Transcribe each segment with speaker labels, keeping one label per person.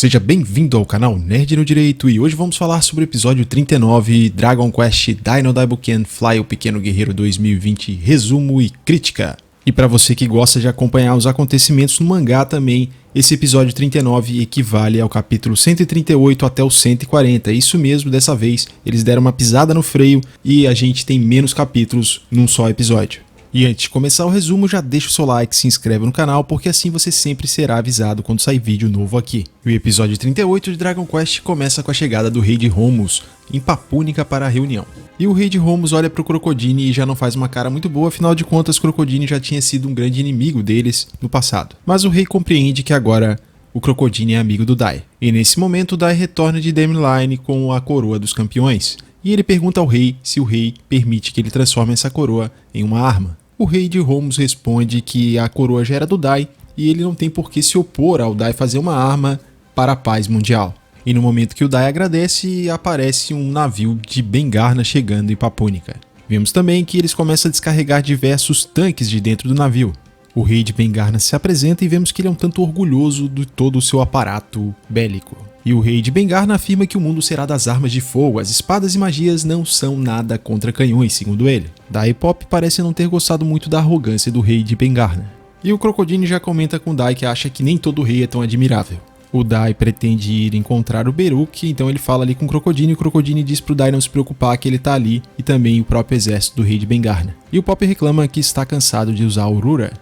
Speaker 1: Seja bem-vindo ao canal Nerd no Direito e hoje vamos falar sobre o episódio 39, Dragon Quest Dino Daibuken Fly o Pequeno Guerreiro 2020, resumo e crítica. E para você que gosta de acompanhar os acontecimentos no mangá também, esse episódio 39 equivale ao capítulo 138 até o 140, isso mesmo, dessa vez eles deram uma pisada no freio e a gente tem menos capítulos num só episódio. E antes de começar o resumo, já deixa o seu like, se inscreve no canal, porque assim você sempre será avisado quando sair vídeo novo aqui. E o episódio 38 de Dragon Quest começa com a chegada do Rei de Romos em Papúnica para a reunião. E o Rei de Romos olha para o Crocodile e já não faz uma cara muito boa, afinal de contas Crocodile já tinha sido um grande inimigo deles no passado. Mas o rei compreende que agora o Crocodile é amigo do Dai. E nesse momento o Dai retorna de Dameline com a coroa dos campeões. E ele pergunta ao rei se o rei permite que ele transforme essa coroa em uma arma. O Rei de Romos responde que a coroa já era do Dai e ele não tem por que se opor ao Dai fazer uma arma para a paz mundial. E no momento que o Dai agradece, aparece um navio de Bengarna chegando em Papúnica. Vemos também que eles começam a descarregar diversos tanques de dentro do navio. O Rei de Bengarna se apresenta e vemos que ele é um tanto orgulhoso de todo o seu aparato bélico. E o Rei de Bengarna afirma que o mundo será das armas de fogo, as espadas e magias não são nada contra canhões, segundo ele. Dai e Pop parece não ter gostado muito da arrogância do Rei de Bengarna. E o Crocodile já comenta com o Dai que acha que nem todo rei é tão admirável. O Dai pretende ir encontrar o Beruki, então ele fala ali com o Crocodile e o Crocodile diz pro Dai não se preocupar que ele tá ali e também o próprio exército do Rei de Bengarna. E o Pop reclama que está cansado de usar a Aurora.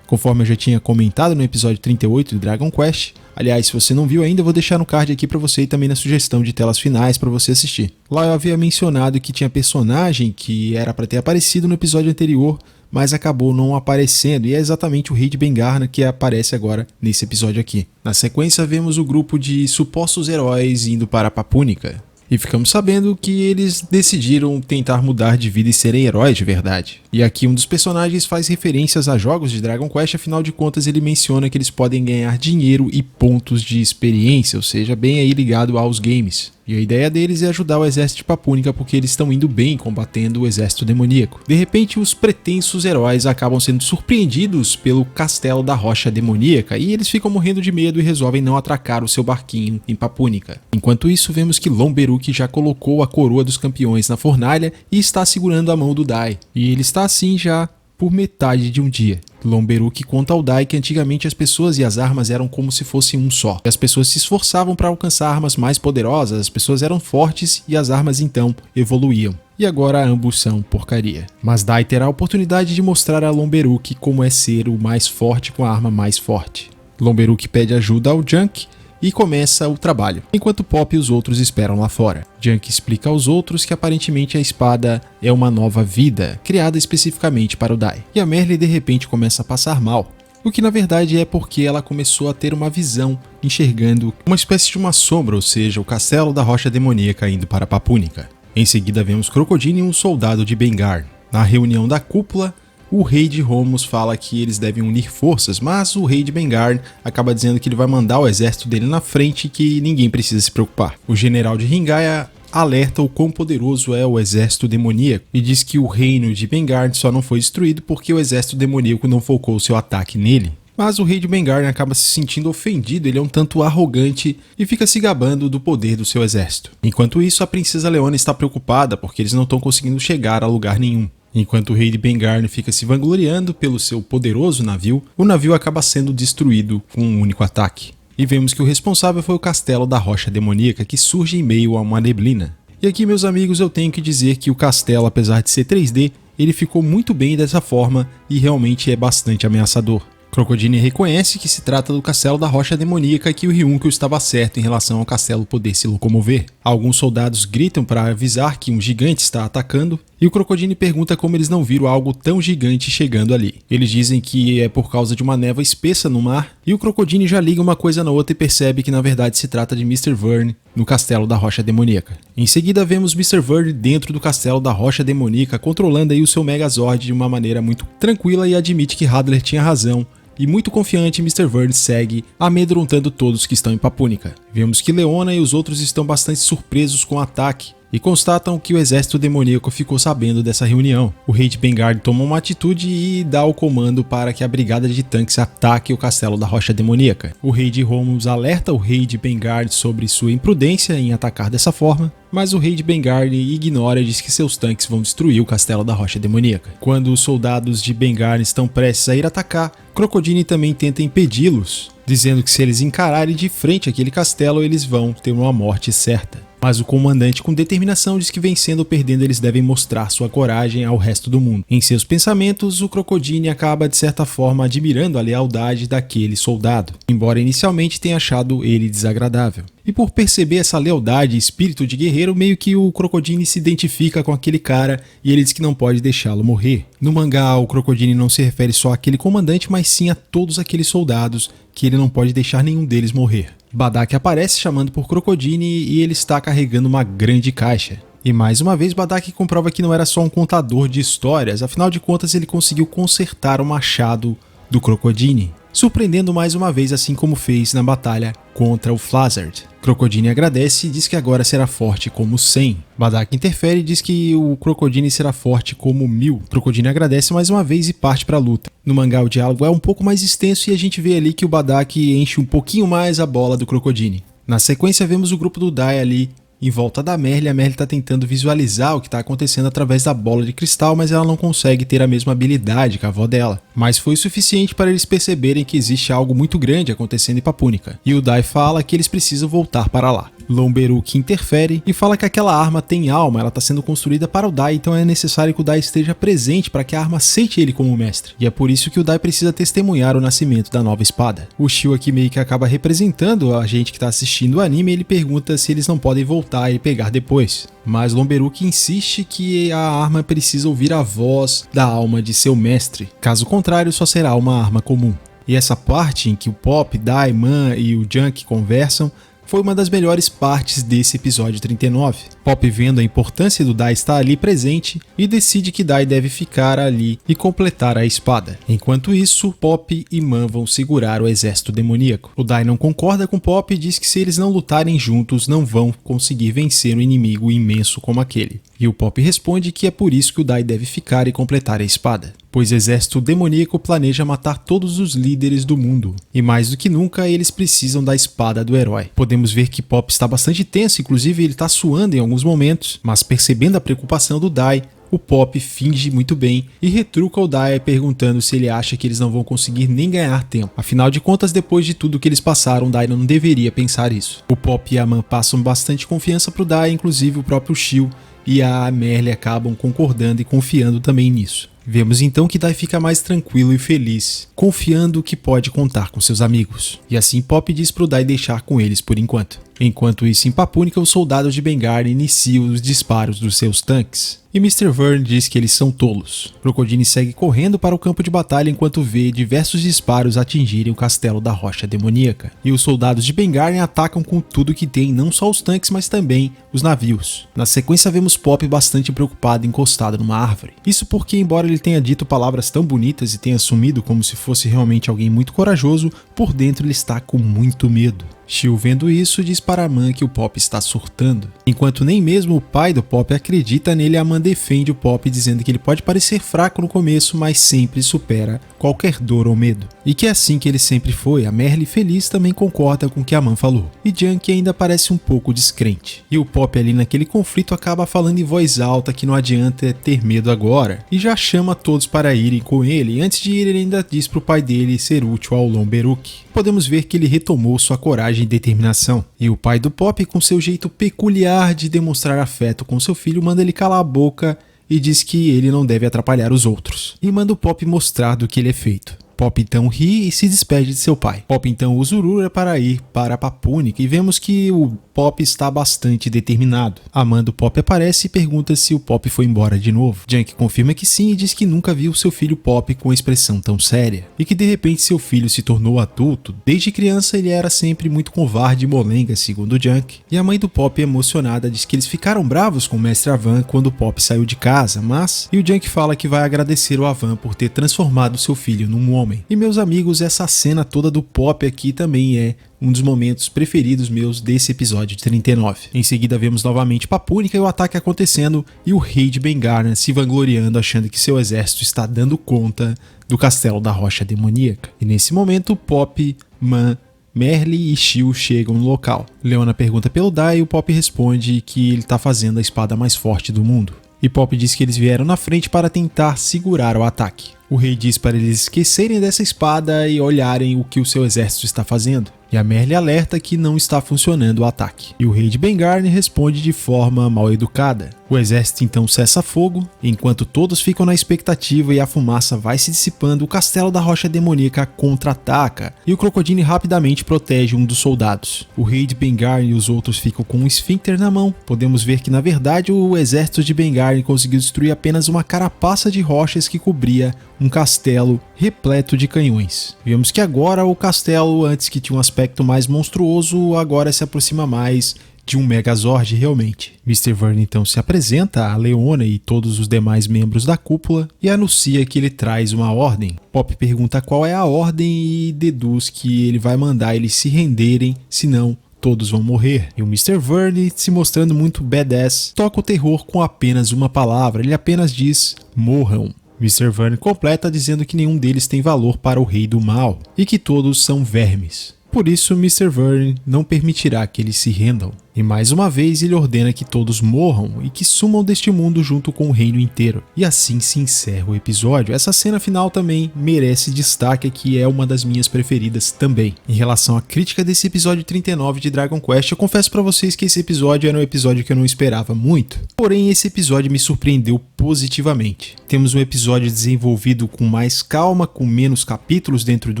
Speaker 1: Conforme eu já tinha comentado no episódio 38 de Dragon Quest, aliás, se você não viu ainda, eu vou deixar no card aqui pra você e também na sugestão de telas finais pra você assistir. Lá eu havia mencionado que tinha personagem que era pra ter aparecido no episódio anterior, mas acabou não aparecendo, e é exatamente o Rei de Bengarna que aparece agora nesse episódio aqui. Na sequência vemos o grupo de supostos heróis indo para Papúnica. E ficamos sabendo que eles decidiram tentar mudar de vida e serem heróis de verdade. E aqui um dos personagens faz referências a jogos de Dragon Quest, afinal de contas ele menciona que eles podem ganhar dinheiro e pontos de experiência, ou seja, bem aí ligado aos games. E a ideia deles é ajudar o exército de Papúnica porque eles estão indo bem combatendo o exército demoníaco. De repente, os pretensos heróis acabam sendo surpreendidos pelo castelo da rocha demoníaca e eles ficam morrendo de medo e resolvem não atracar o seu barquinho em Papúnica. Enquanto isso, vemos que Lon Beruki já colocou a coroa dos campeões na fornalha e está segurando a mão do Dai. E ele está assim já por metade de um dia. Lon Beruki conta ao Dai que antigamente as pessoas e as armas eram como se fossem um só. As pessoas se esforçavam para alcançar armas mais poderosas, as pessoas eram fortes e as armas então evoluíam. E agora ambos são porcaria. Mas Dai terá a oportunidade de mostrar a Lon Beruki como é ser o mais forte com a arma mais forte. Lon Beruki pede ajuda ao Junk e começa o trabalho, enquanto Pop e os outros esperam lá fora. Junk explica aos outros que aparentemente a espada é uma nova vida, criada especificamente para o Dai. E a Merle de repente começa a passar mal, o que na verdade é porque ela começou a ter uma visão, enxergando uma espécie de uma sombra, ou seja, o castelo da rocha demoníaca indo para Papúnica. Em seguida vemos Crocodile e um soldado de Bengar. Na reunião da cúpula, o Rei de Romos fala que eles devem unir forças, mas o Rei de Bengar acaba dizendo que ele vai mandar o exército dele na frente e que ninguém precisa se preocupar. O general de Ringaya alerta o quão poderoso é o exército demoníaco e diz que o reino de Bengar só não foi destruído porque o exército demoníaco não focou seu ataque nele. Mas o Rei de Bengar acaba se sentindo ofendido, ele é um tanto arrogante e fica se gabando do poder do seu exército. Enquanto isso, a princesa Leona está preocupada porque eles não estão conseguindo chegar a lugar nenhum. Enquanto o Rei de Bengarna fica se vangloriando pelo seu poderoso navio, o navio acaba sendo destruído com um único ataque. E vemos que o responsável foi o castelo da rocha demoníaca que surge em meio a uma neblina. E aqui, meus amigos, eu tenho que dizer que o castelo, apesar de ser 3D, ele ficou muito bem dessa forma e realmente é bastante ameaçador. Crocodile reconhece que se trata do castelo da rocha demoníaca e que o Ryunkyo estava certo em relação ao castelo poder se locomover. Alguns soldados gritam para avisar que um gigante está atacando e o Crocodile pergunta como eles não viram algo tão gigante chegando ali. Eles dizem que é por causa de uma névoa espessa no mar e o Crocodile já liga uma coisa na outra e percebe que na verdade se trata de Mr. Verne no castelo da rocha demoníaca. Em seguida vemos Mr. Verne dentro do castelo da rocha demoníaca controlando aí o seu Megazord de uma maneira muito tranquila e admite que Hadler tinha razão e muito confiante, Mr. Vern segue amedrontando todos que estão em Papúnica. Vemos que Leona e os outros estão bastante surpresos com o ataque e constatam que o exército demoníaco ficou sabendo dessa reunião. O rei de Bengard toma uma atitude e dá o comando para que a brigada de tanques ataque o castelo da Rocha Demoníaca. O rei de Romulus alerta o rei de Bengard sobre sua imprudência em atacar dessa forma, mas o rei de Bengard ignora e diz que seus tanques vão destruir o castelo da Rocha Demoníaca. Quando os soldados de Bengard estão prestes a ir atacar, Crocodile também tenta impedi-los, dizendo que se eles encararem de frente aquele castelo, eles vão ter uma morte certa. Mas o comandante, com determinação, diz que vencendo ou perdendo eles devem mostrar sua coragem ao resto do mundo. Em seus pensamentos, o Crocodile acaba de certa forma admirando a lealdade daquele soldado, embora inicialmente tenha achado ele desagradável. E por perceber essa lealdade e espírito de guerreiro, meio que o Crocodile se identifica com aquele cara e ele diz que não pode deixá-lo morrer. No mangá, o Crocodile não se refere só àquele comandante, mas sim a todos aqueles soldados que ele não pode deixar nenhum deles morrer. Badak aparece chamando por Crocodile e ele está carregando uma grande caixa. E mais uma vez Badak comprova que não era só um contador de histórias, afinal de contas ele conseguiu consertar o machado do Crocodile, surpreendendo mais uma vez, assim como fez na batalha contra o Flazard. Crocodile agradece e diz que agora será forte como 100. Badak interfere e diz que o Crocodile será forte como 1000. Crocodile agradece mais uma vez e parte para a luta. No mangá o diálogo é um pouco mais extenso e a gente vê ali que o Badak enche um pouquinho mais a bola do Crocodile. Na sequência vemos o grupo do Dai ali em volta da Merle. A Merle está tentando visualizar o que está acontecendo através da bola de cristal, mas ela não consegue ter a mesma habilidade que a avó dela. Mas foi suficiente para eles perceberem que existe algo muito grande acontecendo em Papúnica. E o Dai fala que eles precisam voltar para lá. Lomberuk interfere e fala que aquela arma tem alma, ela está sendo construída para o Dai, então é necessário que o Dai esteja presente para que a arma aceite ele como mestre. E é por isso que o Dai precisa testemunhar o nascimento da nova espada. O Shio aqui meio que acaba representando a gente que está assistindo o anime e ele pergunta se eles não podem voltar e pegar depois. Mas Lomberuk insiste que a arma precisa ouvir a voz da alma de seu mestre, caso contrário só será uma arma comum. E essa parte em que o Pop, Dai, Man e o Junk conversam foi uma das melhores partes desse episódio 39. Pop, vendo a importância do Dai estar ali presente, e decide que Dai deve ficar ali e completar a espada. Enquanto isso, Pop e Man vão segurar o exército demoníaco. O Dai não concorda com Pop e diz que se eles não lutarem juntos, não vão conseguir vencer um inimigo imenso como aquele. E o Pop responde que é por isso que o Dai deve ficar e completar a espada, pois o exército demoníaco planeja matar todos os líderes do mundo, e mais do que nunca eles precisam da espada do herói. Podemos ver que Pop está bastante tenso, inclusive ele está suando em alguns momentos, mas percebendo a preocupação do Dai, o Pop finge muito bem e retruca o Dai perguntando se ele acha que eles não vão conseguir nem ganhar tempo. Afinal de contas, depois de tudo que eles passaram, o Dai não deveria pensar isso. O Pop e a Man passam bastante confiança pro Dai, inclusive o próprio Shio e a Merle acabam concordando e confiando também nisso. Vemos então que Dai fica mais tranquilo e feliz, confiando que pode contar com seus amigos. E assim Pop diz pro Dai deixar com eles por enquanto. Enquanto isso, em Papúnica, os soldados de Bengard iniciam os disparos dos seus tanques. E Mr. Vern diz que eles são tolos. Crocodile segue correndo para o campo de batalha enquanto vê diversos disparos atingirem o castelo da Rocha Demoníaca. E os soldados de Bengard atacam com tudo que tem, não só os tanques, mas também os navios. Na sequência vemos Pop bastante preocupado encostado numa árvore. Isso porque, embora ele tenha dito palavras tão bonitas e tenha assumido como se fosse realmente alguém muito corajoso, por dentro ele está com muito medo. Shio, vendo isso, diz para a Man que o Pop está surtando. Enquanto nem mesmo o pai do Pop acredita nele, a Man defende o Pop dizendo que ele pode parecer fraco no começo, mas sempre supera qualquer dor ou medo. E que é assim que ele sempre foi. A Merle, feliz, também concorda com o que a Man falou. E Junk ainda parece um pouco descrente. E o Pop ali naquele conflito acaba falando em voz alta que não adianta ter medo agora. E já chama todos para irem com ele. E antes de ir, ele ainda diz pro pai dele ser útil ao Lomberuk. Podemos ver que ele retomou sua coragem e determinação. E o pai do Pop, com seu jeito peculiar de demonstrar afeto com seu filho, manda ele calar a boca e diz que ele não deve atrapalhar os outros. E manda o Pop mostrar do que ele é feito. Pop então ri e se despede de seu pai. Pop então usa Urura para ir para Papúnica e vemos que o Pop está bastante determinado. A mãe do Pop aparece e pergunta se o Pop foi embora de novo. Junk confirma que sim e diz que nunca viu seu filho Pop com expressão tão séria. E que de repente seu filho se tornou adulto. Desde criança ele era sempre muito covarde e molenga, segundo Junk. E a mãe do Pop, emocionada, diz que eles ficaram bravos com o mestre Avan quando o Pop saiu de casa, mas... E o Junk fala que vai agradecer o Avan por ter transformado seu filho num homem. homem. E meus amigos, essa cena toda do Pop aqui também é um dos momentos preferidos meus desse episódio 39. Em seguida vemos novamente Papúnica e o ataque acontecendo e o rei de Bengarna se vangloriando, achando que seu exército está dando conta do castelo da Rocha Demoníaca. E nesse momento Pop, Man, Merle e Shio chegam no local. Leona pergunta pelo Dai e o Pop responde que ele está fazendo a espada mais forte do mundo. E Pop diz que eles vieram na frente para tentar segurar o ataque. O rei diz para eles esquecerem dessa espada e olharem o que o seu exército está fazendo. E a Merle alerta que não está funcionando o ataque. E o rei de Bengarn responde de forma mal educada. O exército então cessa fogo, enquanto todos ficam na expectativa e a fumaça vai se dissipando, o castelo da Rocha Demoníaca contra-ataca e o Crocodile rapidamente protege um dos soldados. O rei de Bengarn e os outros ficam com um esfíncter na mão. Podemos ver que na verdade o exército de Bengarn conseguiu destruir apenas uma carapaça de rochas que cobria um castelo repleto de canhões. Vemos que agora o castelo, antes que tinha um aspecto mais monstruoso, agora se aproxima mais de um Megazord realmente. Mr. Verne então se apresenta a Leona e todos os demais membros da cúpula e anuncia que ele traz uma ordem. Pop pergunta qual é a ordem e deduz que ele vai mandar eles se renderem, senão todos vão morrer. E o Mr. Verne, se mostrando muito badass, toca o terror com apenas uma palavra. Ele apenas diz: morram. Mr. Verne completa dizendo que nenhum deles tem valor para o Rei do Mal e que todos são vermes. Por isso, Mr. Verne não permitirá que eles se rendam. E mais uma vez ele ordena que todos morram e que sumam deste mundo junto com o reino inteiro. E assim se encerra o episódio. Essa cena final também merece destaque, que é uma das minhas preferidas também. Em relação à crítica desse episódio 39 de Dragon Quest, eu confesso pra vocês que esse episódio era um episódio que eu não esperava muito. Porém, esse episódio me surpreendeu positivamente. Temos um episódio desenvolvido com mais calma, com menos capítulos dentro de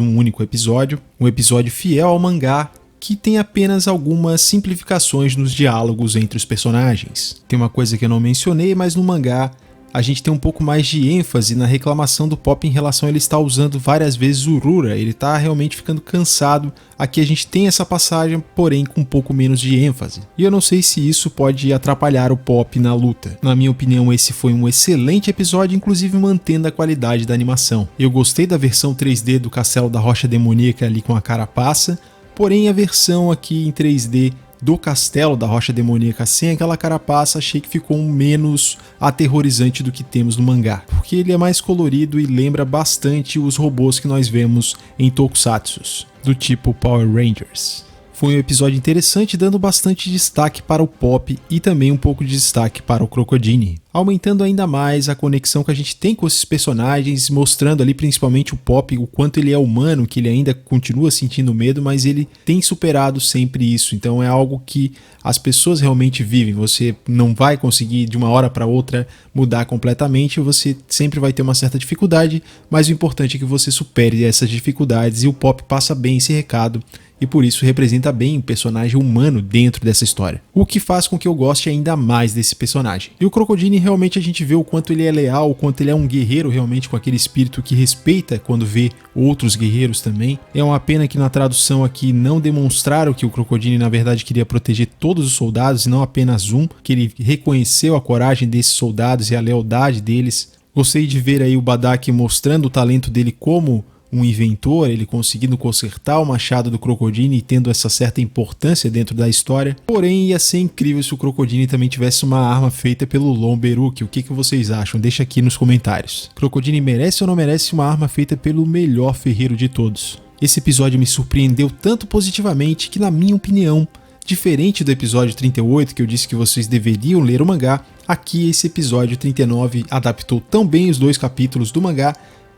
Speaker 1: um único episódio. Um episódio fiel ao mangá, que tem apenas algumas simplificações nos diálogos entre os personagens. Tem uma coisa que eu não mencionei, mas no mangá a gente tem um pouco mais de ênfase na reclamação do Pop em relação a ele estar usando várias vezes o Rura. Ele está realmente ficando cansado. Aqui a gente tem essa passagem, porém com um pouco menos de ênfase. E eu não sei se isso pode atrapalhar o Pop na luta. Na minha opinião, esse foi um excelente episódio, inclusive mantendo a qualidade da animação. Eu gostei da versão 3D do Castelo da Rocha Demoníaca ali com a carapaça, porém a versão aqui em 3D do Castelo da Rocha Demoníaca sem aquela carapaça achei que ficou menos aterrorizante do que temos no mangá, porque ele é mais colorido e lembra bastante os robôs que nós vemos em Tokusatsu, do tipo Power Rangers. Foi um episódio interessante, dando bastante destaque para o Pop e também um pouco de destaque para o Crocodile, aumentando ainda mais a conexão que a gente tem com esses personagens, mostrando ali principalmente o Pop, o quanto ele é humano, que ele ainda continua sentindo medo, mas ele tem superado sempre isso. Então é algo que as pessoas realmente vivem. Você não vai conseguir de uma hora para outra mudar completamente, você sempre vai ter uma certa dificuldade, mas o importante é que você supere essas dificuldades, e o Pop passa bem esse recado e por isso representa bem um personagem humano dentro dessa história, o que faz com que eu goste ainda mais desse personagem. E o Crocodile realmente a gente vê o quanto ele é leal, o quanto ele é um guerreiro realmente, com aquele espírito que respeita quando vê outros guerreiros também. É uma pena que na tradução aqui não demonstraram que o Crocodile na verdade queria proteger todos os soldados e não apenas um, que ele reconheceu a coragem desses soldados e a lealdade deles. Gostei de ver aí o Badaki mostrando o talento dele como um inventor, ele conseguindo consertar o machado do Crocodile e tendo essa certa importância dentro da história. Porém, ia ser incrível se o Crocodile também tivesse uma arma feita pelo Lon Beruki. O que vocês acham? Deixa aqui nos comentários. Crocodile merece ou não merece uma arma feita pelo melhor ferreiro de todos? Esse episódio me surpreendeu tanto positivamente que, na minha opinião, diferente do episódio 38, que eu disse que vocês deveriam ler o mangá, aqui esse episódio 39 adaptou tão bem os dois capítulos do mangá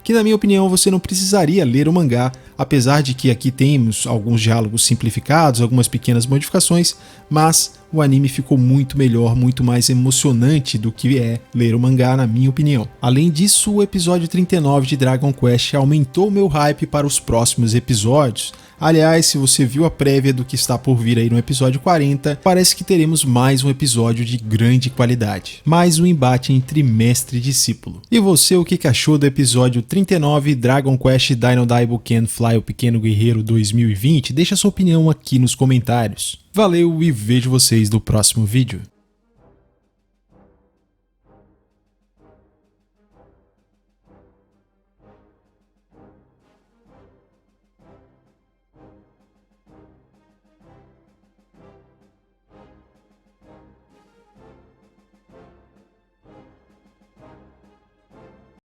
Speaker 1: que, na minha opinião, você não precisaria ler o mangá, apesar de que aqui temos alguns diálogos simplificados, algumas pequenas modificações, mas o anime ficou muito melhor, muito mais emocionante do que é ler o mangá, na minha opinião. Além disso, o episódio 39 de Dragon Quest aumentou o meu hype para os próximos episódios. Aliás, se você viu a prévia do que está por vir aí no episódio 40, parece que teremos mais um episódio de grande qualidade. Mais um embate entre mestre e discípulo. E você, o que achou do episódio 39 Dragon Quest Dino Can Fly, o Pequeno Guerreiro 2020? Deixa sua opinião aqui nos comentários. Valeu e vejo vocês no próximo vídeo.